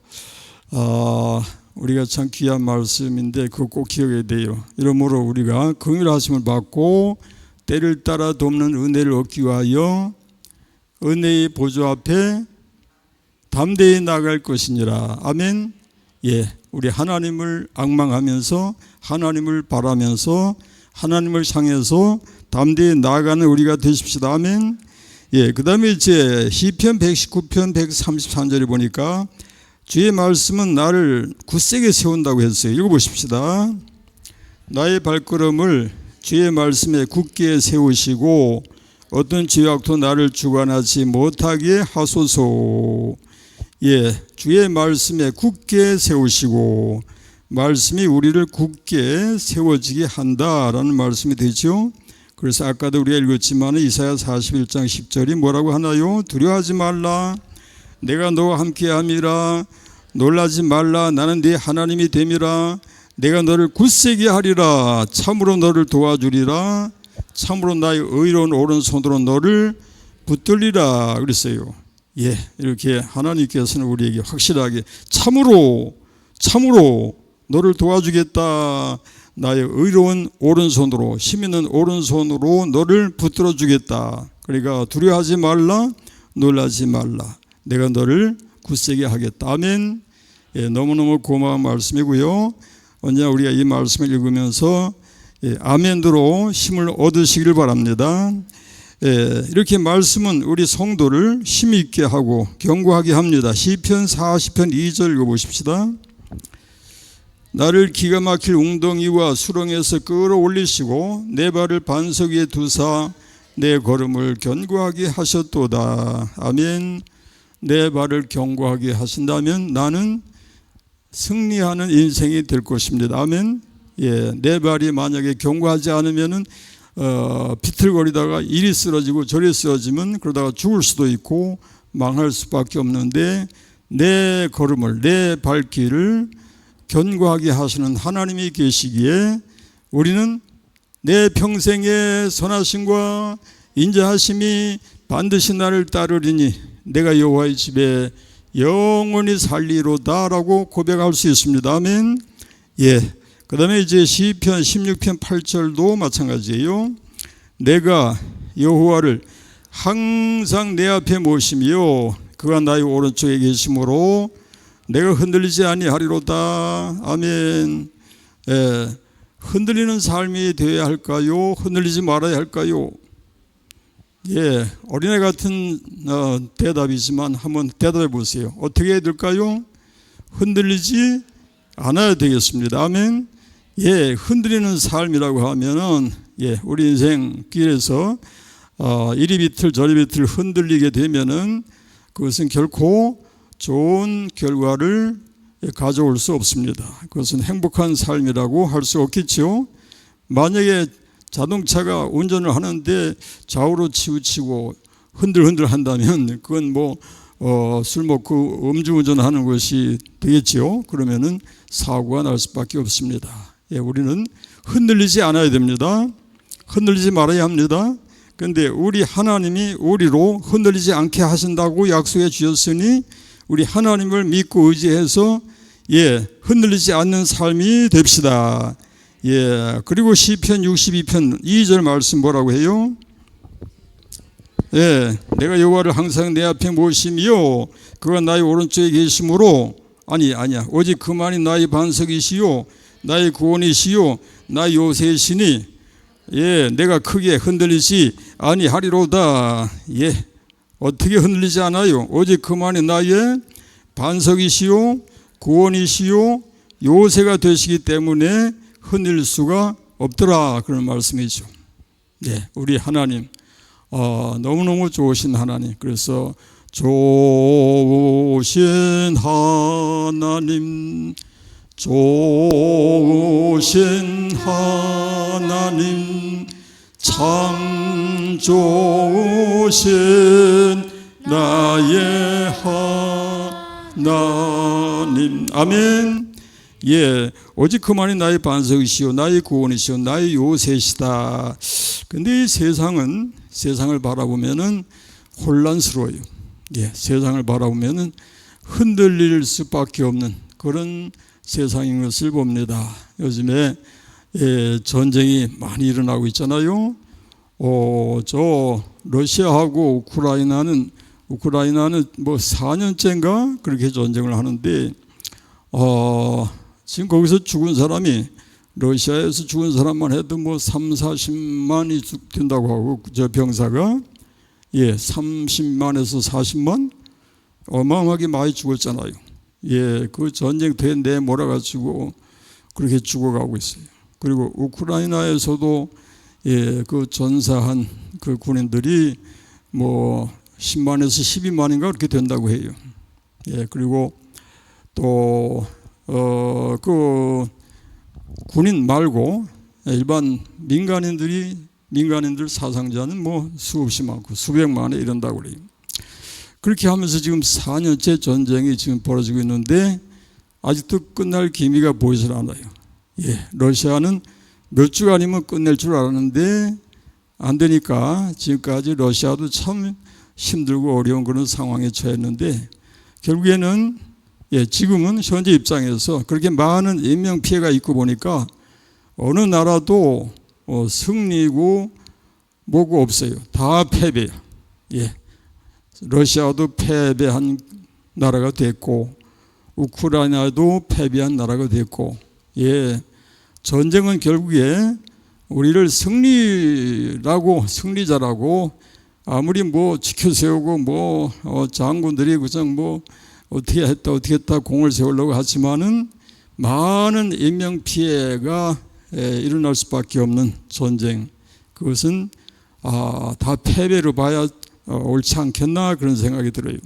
우리가 참 귀한 말씀인데 그거 꼭 기억해야 돼요. 이러므로 우리가 긍휼하심을 받고 때를 따라 돕는 은혜를 얻기 위하여 은혜의 보좌 앞에 담대히 나갈 것이니라. 아멘. 우리 하나님을 앙망하면서 하나님을 바라면서 하나님을 향해서 담대히 나아가는 우리가 되십시다. 아멘. 그 다음에 이제 시편 119편 133절에 보니까 주의 말씀은 나를 굳세게 세운다고 했어요. 읽어보십시다. 나의 발걸음을 주의 말씀에 굳게 세우시고 어떤 죄악도 나를 주관하지 못하게 하소서. 주의 말씀에 굳게 세우시고 말씀이 우리를 굳게 세워지게 한다라는 말씀이 되죠. 그래서 아까도 우리가 읽었지만 이사야 41장 10절이 뭐라고 하나요? 두려워하지 말라. 내가 너와 함께함이라. 놀라지 말라. 나는 네 하나님이 됨이라. 내가 너를 굳세게 하리라. 참으로 너를 도와주리라. 참으로 나의 의로운 오른손으로 너를 붙들리라 그랬어요. 이렇게 하나님께서는 우리에게 확실하게 참으로 너를 도와주겠다. 나의 의로운 오른손으로, 힘 있는 오른손으로 너를 붙들어 주겠다. 그러니까 두려워하지 말라, 놀라지 말라. 내가 너를 굳세게 하겠다. 아멘. 너무너무 고마운 말씀이고요. 언제나 우리가 이 말씀을 읽으면서 아멘으로 힘을 얻으시길 바랍니다. 이렇게 말씀은 우리 성도를 힘 있게 하고 견고하게 합니다. 시편 40편 2절 읽어보십시다. 나를 기가 막힐 웅덩이와 수렁에서 끌어올리시고 내 발을 반석 위에 두사 내 걸음을 견고하게 하셨도다. 아멘. 내 발을 견고하게 하신다면 나는 승리하는 인생이 될 것입니다. 아멘. 내 발이 만약에 견고하지 않으면은 비틀거리다가 이리 쓰러지고 저리 쓰러지면 그러다가 죽을 수도 있고 망할 수밖에 없는데 내 걸음을, 내 발길을 견고하게 하시는 하나님이 계시기에 우리는 내 평생의 선하심과 인자하심이 반드시 나를 따르리니 내가 여호와의 집에 영원히 살리로다라고 고백할 수 있습니다. 아멘. 그 다음에 이제 시편 16편 8절도 마찬가지예요. 내가 여호와를 항상 내 앞에 모시며 그가 나의 오른쪽에 계심으로 내가 흔들리지 아니하리로다. 아멘. 흔들리는 삶이 되어야 할까요? 흔들리지 말아야 할까요? 어린애 같은 대답이지만 한번 대답해 보세요. 어떻게 해야 될까요? 흔들리지 않아야 되겠습니다. 아멘. 흔들리는 삶이라고 하면은 우리 인생 길에서 이리 비틀 저리 비틀 흔들리게 되면은 그것은 결코 좋은 결과를 가져올 수 없습니다. 그것은 행복한 삶이라고 할 수 없겠죠. 만약에 자동차가 운전을 하는데 좌우로 치우치고 흔들흔들 한다면 그건 술 먹고 음주운전하는 것이 되겠죠. 그러면은 사고가 날 수밖에 없습니다. 우리는 흔들리지 않아야 됩니다. 흔들리지 말아야 합니다. 그런데 우리 하나님이 우리로 흔들리지 않게 하신다고 약속해 주셨으니 우리 하나님을 믿고 의지해서 흔들리지 않는 삶이 됩시다. 그리고 시편 62편 2절 말씀 뭐라고 해요? 내가 여호와를 항상 내 앞에 모시며 그가 나의 오른쪽에 계심으로 아니야 오직 그만이 나의 반석이시요 나의 구원이시요 나의 요새시니 내가 크게 흔들리지 아니하리로다. 어떻게 흔들리지 않아요? 오직 그만이 나의 반석이시요 구원이시요 요새가 되시기 때문에 흔들릴 수가 없더라. 그런 말씀이죠. 우리 하나님 너무너무 좋으신 하나님. 그래서 좋으신 하나님 좋으신 하나님 참 좋으신 나의 하나님. 아멘. 예, 오직 그만이 나의 반석이시오, 나의 구원이시오, 나의 요새시다. 근데 이 세상을 바라보면은 혼란스러워요. 예, 세상을 바라보면은 흔들릴 수밖에 없는 그런 세상인 것을 봅니다. 요즘에 전쟁이 많이 일어나고 있잖아요. 저 러시아하고 우크라이나는 뭐 4년째인가 그렇게 전쟁을 하는데 지금 거기서 죽은 사람이 러시아에서 죽은 사람만 해도 뭐 30-40만이 된다고 하고 저 병사가 30만에서 40만 어마어마하게 많이 죽었잖아요. 그 전쟁터에 내몰아가지고 그렇게 죽어가고 있어요. 그리고 우크라이나에서도 그 전사한 그 군인들이 뭐 10만에서 12만인가 그렇게 된다고 해요. 그리고 또 그 군인 말고 일반 민간인들 사상자는 뭐 수없이 많고 수백만에 이른다고 그래요. 그렇게 하면서 지금 4년째 전쟁이 지금 벌어지고 있는데 아직도 끝날 기미가 보이질 않아요. 러시아는 몇 주간이면 끝낼 줄 알았는데 안 되니까 지금까지 러시아도 참 힘들고 어려운 그런 상황에 처했는데 결국에는 지금은 현재 입장에서 그렇게 많은 인명 피해가 있고 보니까 어느 나라도 승리고 뭐고 없어요. 다 패배야. 러시아도 패배한 나라가 됐고 우크라이나도 패배한 나라가 됐고 전쟁은 결국에 우리를 승리자라고 아무리 뭐 지켜세우고 뭐 장군들이 그냥 뭐 어떻게 했다 공을 세우려고 하지만은 많은 인명 피해가 일어날 수밖에 없는 전쟁, 그것은 다 패배로 봐야 옳지 않겠나 그런 생각이 들어요.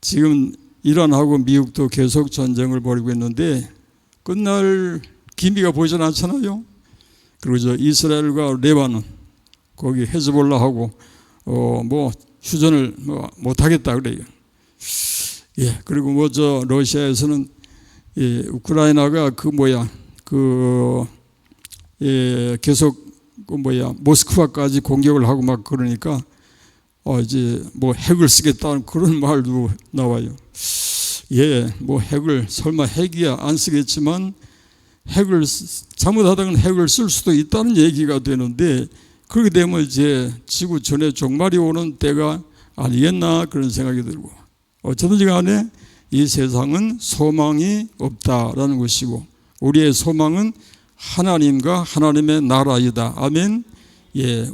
지금 이란하고 미국도 계속 전쟁을 벌이고 있는데 끝날 기미가 보이지 않잖아요. 그리고 저 이스라엘과 레바논 거기 헤즈볼라하고 뭐 휴전을 못하겠다 그래요. 그리고 뭐 저 러시아에서는 우크라이나가 계속 모스크바까지 공격을 하고 막 그러니까 이제 뭐 핵을 쓰겠다는 그런 말도 나와요. 뭐 핵을 설마 핵이야 안 쓰겠지만 핵을 잘못하다가 핵을 쓸 수도 있다는 얘기가 되는데 그렇게 되면 이제 지구 전에 종말이 오는 때가 아니겠나 그런 생각이 들고 어쩌든지 간에 이 세상은 소망이 없다라는 것이고 우리의 소망은 하나님과 하나님의 나라이다. 아멘.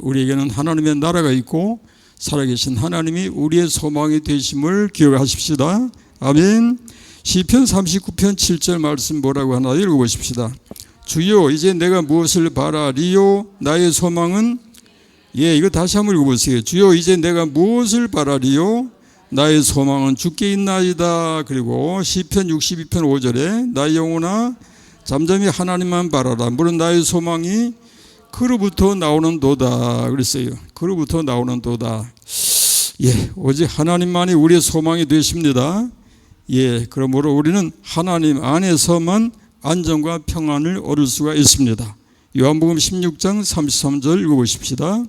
우리에게는 하나님의 나라가 있고 살아계신 하나님이 우리의 소망이 되심을 기억하십시다. 아멘. 시편 39편 7절 말씀 뭐라고 하나 읽어보십시다. 주여 이제 내가 무엇을 바라리요 나의 소망은 이거 다시 한번 읽어보세요. 주여 이제 내가 무엇을 바라리요 나의 소망은 주께 있나이다. 그리고 시편 62편 5절에 나의 영혼아 잠잠히 하나님만 바라라. 물론 나의 소망이 그로부터 나오는 도다 그랬어요. 그로부터 나오는 도다. 오직 하나님만이 우리의 소망이 되십니다. 그러므로 우리는 하나님 안에서만 안정과 평안을 얻을 수가 있습니다. 요한복음 16장 33절 읽어보십시다.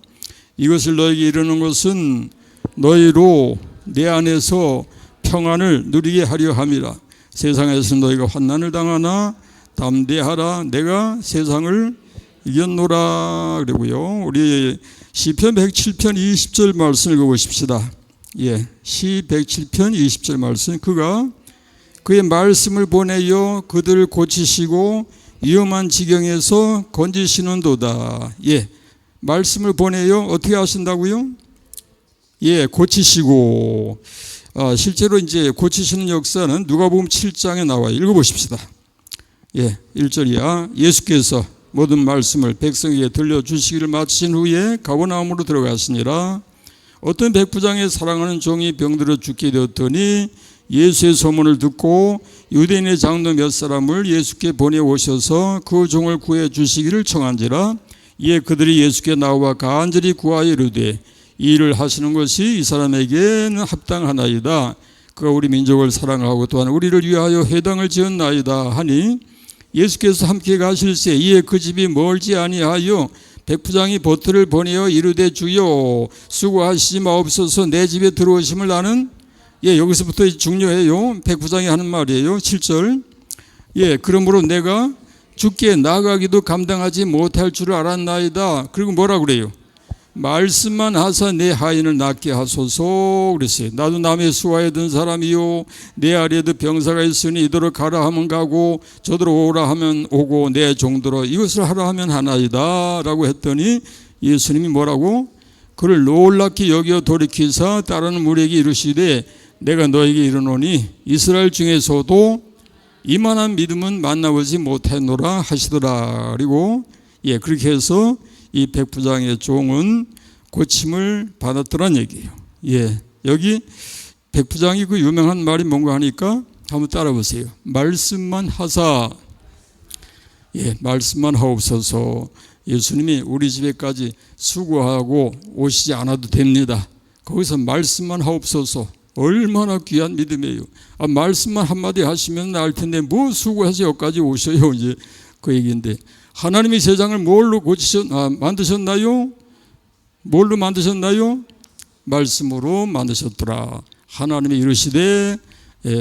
이것을 너에게 이르는 것은 너희로 내 안에서 평안을 누리게 하려 함이라. 세상에서 너희가 환난을 당하나 담대하라. 내가 세상을 이겼노라. 그리고요. 우리 시편 107편 20절 말씀 읽어보십시다. 시 107편 20절 말씀. 그가 그의 말씀을 보내어 그들을 고치시고 위험한 지경에서 건지시는도다. 말씀을 보내어 어떻게 하신다고요? 고치시고 실제로 이제 고치시는 역사는 누가복음 7장에 나와요. 읽어보십시다. 1절이야. 예수께서 모든 말씀을 백성에게 들려주시기를 마친 후에 가버나움으로 들어가시니라. 어떤 백부장의 사랑하는 종이 병들어 죽게 되었더니 예수의 소문을 듣고 유대인의 장로 몇 사람을 예수께 보내오셔서 그 종을 구해 주시기를 청한지라. 이에 그들이 예수께 나와 간절히 구하여 이르되 이 일을 하시는 것이 이 사람에게는 합당하나이다. 그가 우리 민족을 사랑하고 또한 우리를 위하여 회당을 지었나이다 하니 예수께서 함께 가실새 이에 그 집이 멀지 아니하여 백부장이 보트를 보내어 이르되 주여 수고하시지 마옵소서 내 집에 들어오심을 나는 여기서부터 중요해요. 백부장이 하는 말이에요. 7절 그러므로 내가 주께 나가기도 감당하지 못할 줄 알았나이다. 그리고 뭐라 그래요? 말씀만 하사 내 하인을 낫게 하소서 그랬어요. 나도 남의 수하에 든 사람이요 내 아래에도 병사가 있으니 이더러 가라 하면 가고 저더러 오라 하면 오고 내 종들어 이것을 하라 하면 하나이다 라고 했더니 예수님이 뭐라고? 그를 놀랍게 여겨 돌이키사 따르는 무리에게 이르시되 내가 너에게 이르노니 이스라엘 중에서도 이만한 믿음은 만나보지 못했노라 하시더라. 그리고 그렇게 해서 이 백부장의 종은 고침을 받았더란 얘기예요. 여기 백부장이 그 유명한 말이 뭔가 하니까 한번 따라 보세요. 말씀만 하사. 말씀만 하옵소서. 예수님이 우리 집에까지 수고하고 오시지 않아도 됩니다. 거기서 말씀만 하옵소서. 얼마나 귀한 믿음이에요. 말씀만 한마디 하시면 알 텐데 뭐 수고해서 여기까지 오셔요. 이제 그 얘기인데 하나님이 세상을 뭘로 만드셨나요? 뭘로 만드셨나요? 말씀으로 만드셨더라. 하나님이 이르시되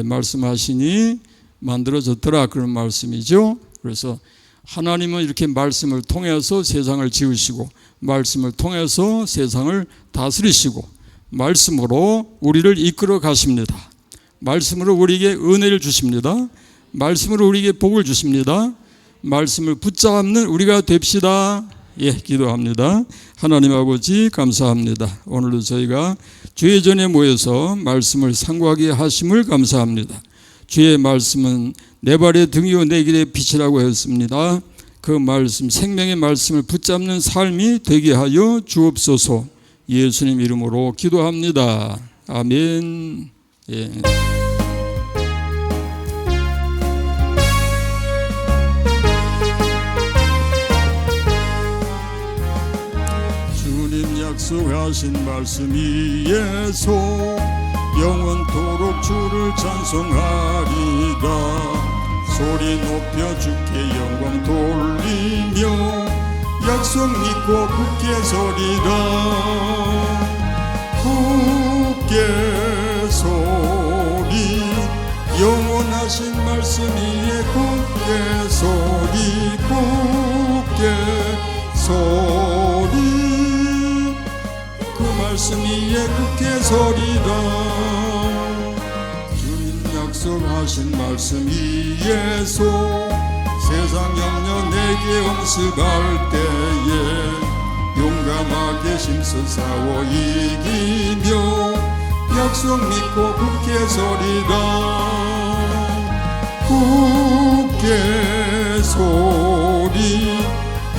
말씀하시니 만들어졌더라. 그런 말씀이죠. 그래서 하나님은 이렇게 말씀을 통해서 세상을 지으시고 말씀을 통해서 세상을 다스리시고 말씀으로 우리를 이끌어 가십니다. 말씀으로 우리에게 은혜를 주십니다. 말씀으로 우리에게 복을 주십니다. 말씀을 붙잡는 우리가 됩시다. 기도합니다. 하나님 아버지 감사합니다. 오늘도 저희가 주의 전에 모여서 말씀을 상고하게 하심을 감사합니다. 주의 말씀은 내 발의 등이요 내 길의 빛이라고 했습니다. 그 말씀 생명의 말씀을 붙잡는 삶이 되게 하여 주옵소서. 예수님 이름으로 기도합니다. 아멘. 주님 약속하신 말씀 위에서 영원토록 주를 찬송하리라. 소리 높여 주께 영광 돌리며 약속 믿고 굳게 서리라. 굳게 서리 영원하신 말씀 위에 굳게 서리 굳게 서리 그 말씀 위에 굳게 서리라. 주님 약속하신 말씀 위에서 세상 염려 내게 엄습할 때에 용감하게 힘써 싸워 이기며 약속 믿고 굳게 서리라. 굳게 서리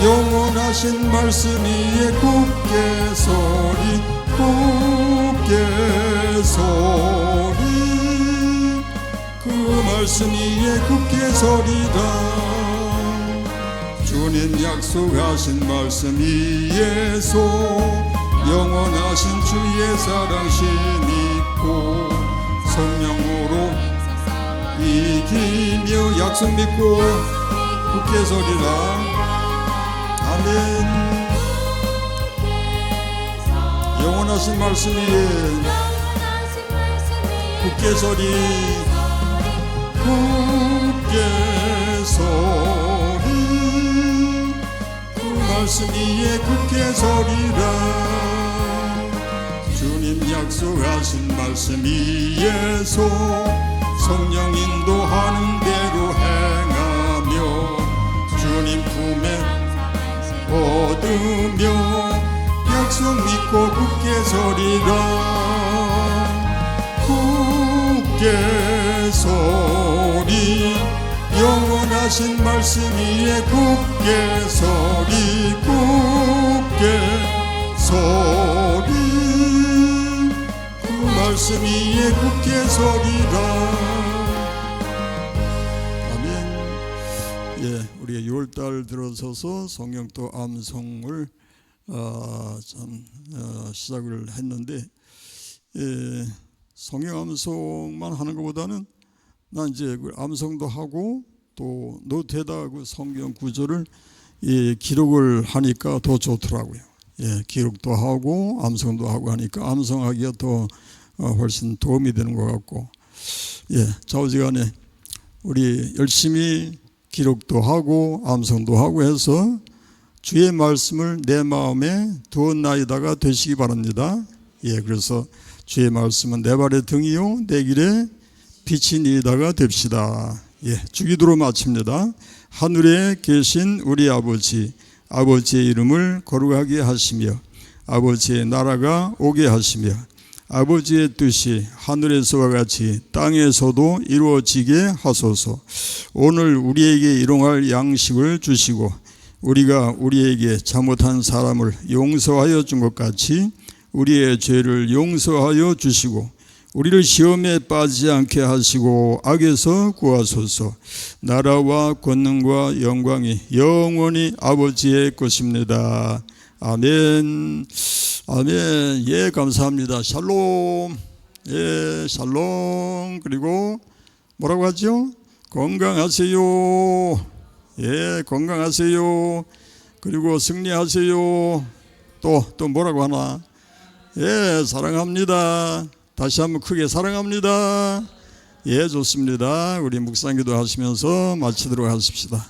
영원하신 말씀 위에 굳게 서리 굳게 서리 그 말씀 위에 굳게 서리라. 주님 약속하신 말씀 위에서 영원하신 주의 사랑 힘입고 성령으로 이기며 약속 믿고 굳게 서리라. 아멘. 영원하신 말씀 위에 굳게 서리 굳게 서리 말씀 위에 굳게 서리라. 주님 약속하신 말씀 위에서 성령 인도하는 대로 행하며 주님 품에 얻으며 약속 믿고 굳게 서리라. 굳게 서리 영원하신 말씀 위에 굳게 서리 굳게 서리 그 말씀 위에 굳게 서리라. 아멘. 우리가 6월달 들어서서 성령도 암송을 시작을 했는데 성령 암송만 하는 것보다는 난 이제 암송도 하고 또 노트에다 그 성경 구절을 기록을 하니까 더 좋더라고요. 기록도 하고 암송도 하고 하니까 암송하기가 더 훨씬 도움이 되는 것 같고, 좌우지간에 우리 열심히 기록도 하고 암송도 하고 해서 주의 말씀을 내 마음에 두었나이다가 되시기 바랍니다. 그래서 주의 말씀은 내 발의 등이요 내 길에 빛이니이다가 됩시다. 주기도로 마칩니다. 하늘에 계신 우리 아버지, 아버지의 이름을 거룩하게 하시며 아버지의 나라가 오게 하시며 아버지의 뜻이 하늘에서와 같이 땅에서도 이루어지게 하소서. 오늘 우리에게 일용할 양식을 주시고 우리가 우리에게 잘못한 사람을 용서하여 준 것 같이 우리의 죄를 용서하여 주시고 우리를 시험에 빠지지 않게 하시고 악에서 구하소서. 나라와 권능과 영광이 영원히 아버지의 것입니다. 아멘. 아멘. 감사합니다. 샬롬. 샬롬. 그리고 뭐라고 하죠? 건강하세요. 건강하세요. 그리고 승리하세요. 또 뭐라고 하나? 사랑합니다. 다시 한번 크게 사랑합니다. 좋습니다. 우리 묵상기도 하시면서 마치도록 하십시다.